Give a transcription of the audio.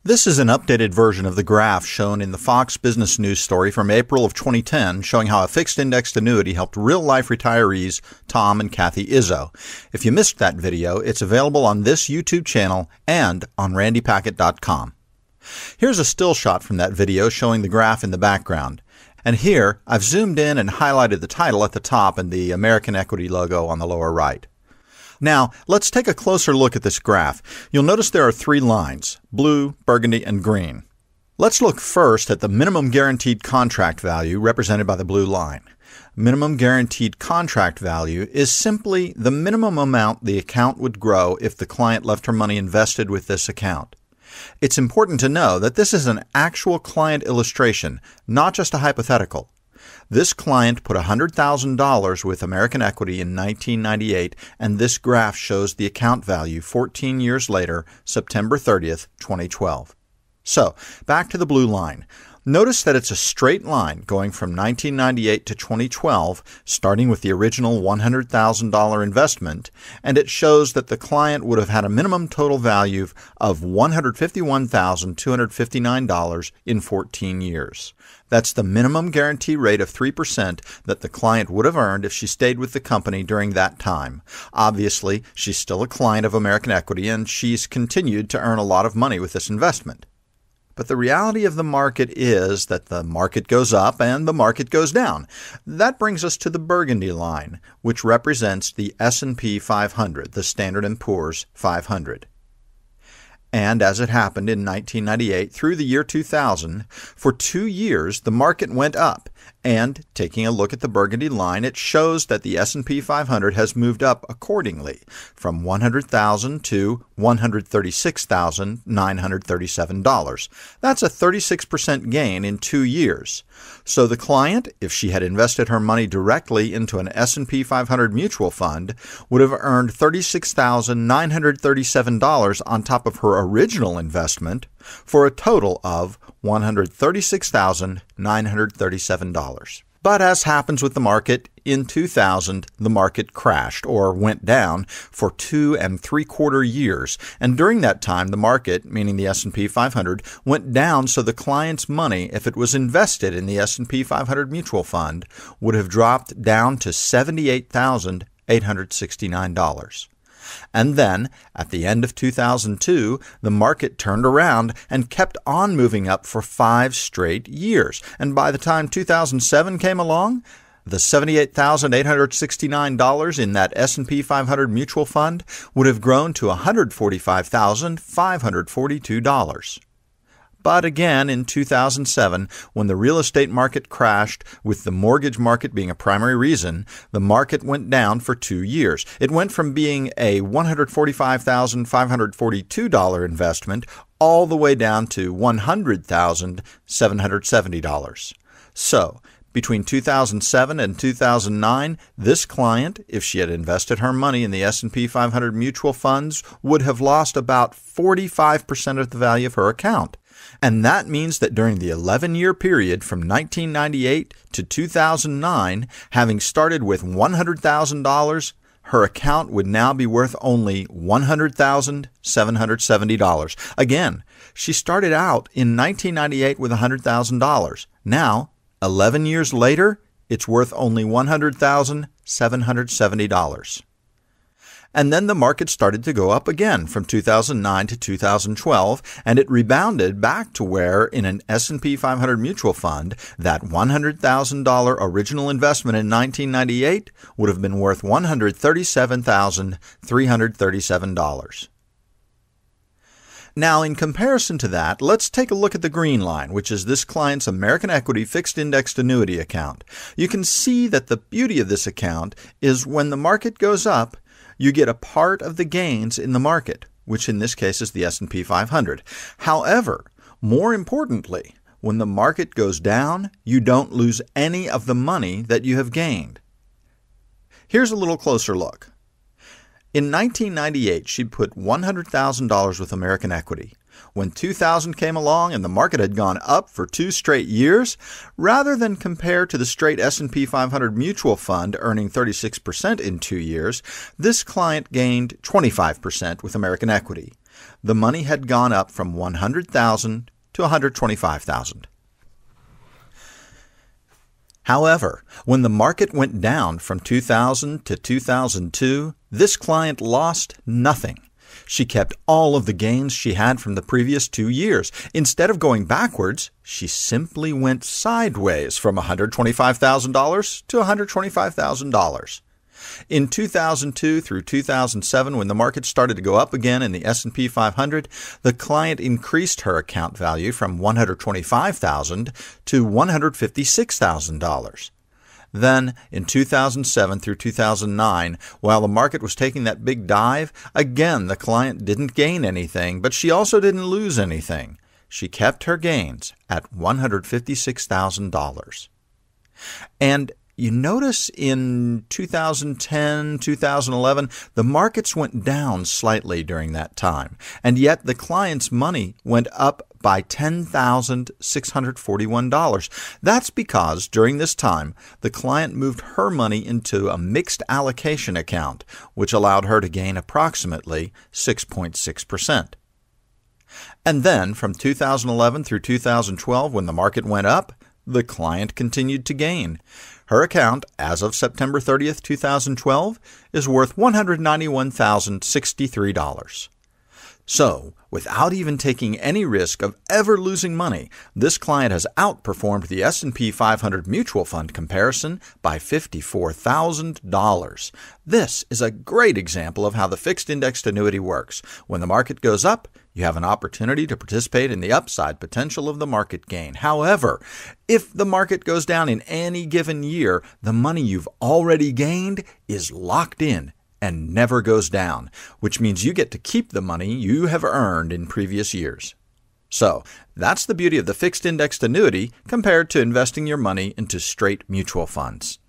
This is an updated version of the graph shown in the Fox Business News story from April of 2010 showing how a fixed indexed annuity helped real-life retirees Tom and Kathy Izzo. If you missed that video, it's available on this YouTube channel and on randypackett.com. Here's a still shot from that video showing the graph in the background. And here, I've zoomed in and highlighted the title at the top and the American Equity logo on the lower right. Now, let's take a closer look at this graph. You'll notice there are three lines: blue, burgundy, and green. Let's look first at the minimum guaranteed contract value represented by the blue line. Minimum guaranteed contract value is simply the minimum amount the account would grow if the client left her money invested with this account. It's important to know that this is an actual client illustration, not just a hypothetical. This client put $100,000 with American Equity in 1998, and this graph shows the account value 14 years later, September 30th, 2012. So, back to the blue line. Notice that it's a straight line going from 1998 to 2012, starting with the original $100,000 investment, and it shows that the client would have had a minimum total value of $151,259 in 14 years. That's the minimum guarantee rate of 3% that the client would have earned if she stayed with the company during that time. Obviously, she's still a client of American Equity, and she's continued to earn a lot of money with this investment. But the reality of the market is that the market goes up and the market goes down. That brings us to the burgundy line, which represents the S&P 500, the Standard & Poor's 500. And as it happened in 1998 through the year 2000, for 2 years the market went up. And taking a look at the burgundy line, it shows that the S&P 500 has moved up accordingly from $100,000 to $136,937. That's a 36% gain in 2 years. So the client, if she had invested her money directly into an S&P 500 mutual fund, would have earned $36,937 on top of her original investment, for a total of $136,937. But as happens with the market, in 2000, the market crashed, or went down, for 2 3/4 years. And during that time, the market, meaning the S&P 500, went down, so the client's money, if it was invested in the S&P 500 mutual fund, would have dropped down to $78,869. And then, at the end of 2002, the market turned around and kept on moving up for 5 straight years. And by the time 2007 came along, the $78,869 in that S&P 500 mutual fund would have grown to $145,542. But again, in 2007, when the real estate market crashed, with the mortgage market being a primary reason, the market went down for 2 years. It went from being a $145,542 investment all the way down to $100,770. So, between 2007 and 2009, this client, if she had invested her money in the S&P 500 mutual funds, would have lost about 45% of the value of her account. And that means that during the 11-year period from 1998 to 2009, having started with $100,000, her account would now be worth only $100,770. Again, she started out in 1998 with $100,000. Now, 11 years later, it's worth only $100,770. And then the market started to go up again from 2009 to 2012, and it rebounded back to where, in an S&P 500 mutual fund, that $100,000 original investment in 1998 would have been worth $137,337. Now, in comparison to that, let's take a look at the green line, which is this client's American Equity Fixed Indexed Annuity account. You can see that the beauty of this account is when the market goes up, you get a part of the gains in the market, which in this case is the S&P 500. However, more importantly, when the market goes down, you don't lose any of the money that you have gained. Here's a little closer look. In 1998, she'd put $100,000 with American Equity. When 2000 came along and the market had gone up for 2 straight years, rather than compare to the straight S&P 500 mutual fund earning 36% in 2 years, this client gained 25% with American Equity. The money had gone up from $100,000 to $125,000. However, when the market went down from 2000 to 2002, this client lost nothing. She kept all of the gains she had from the previous 2 years. Instead of going backwards, she simply went sideways from $125,000 to $125,000. In 2002 through 2007, when the market started to go up again in the S&P 500, the client increased her account value from $125,000 to $156,000. Then, in 2007 through 2009, while the market was taking that big dive, again the client didn't gain anything, but she also didn't lose anything. She kept her gains at $156,000. And you notice in 2010, 2011, the markets went down slightly during that time, and yet the client's money went up by $10,641. That's because during this time, the client moved her money into a mixed allocation account, which allowed her to gain approximately 6.6%. And then from 2011 through 2012, when the market went up, the client continued to gain. Her account, as of September 30th, 2012, is worth $191,063. So, without even taking any risk of ever losing money, this client has outperformed the S&P 500 mutual fund comparison by $54,000. This is a great example of how the fixed indexed annuity works. When the market goes up, you have an opportunity to participate in the upside potential of the market gain. However, if the market goes down in any given year, the money you've already gained is locked in and never goes down, which means you get to keep the money you have earned in previous years. So, that's the beauty of the fixed indexed annuity compared to investing your money into straight mutual funds.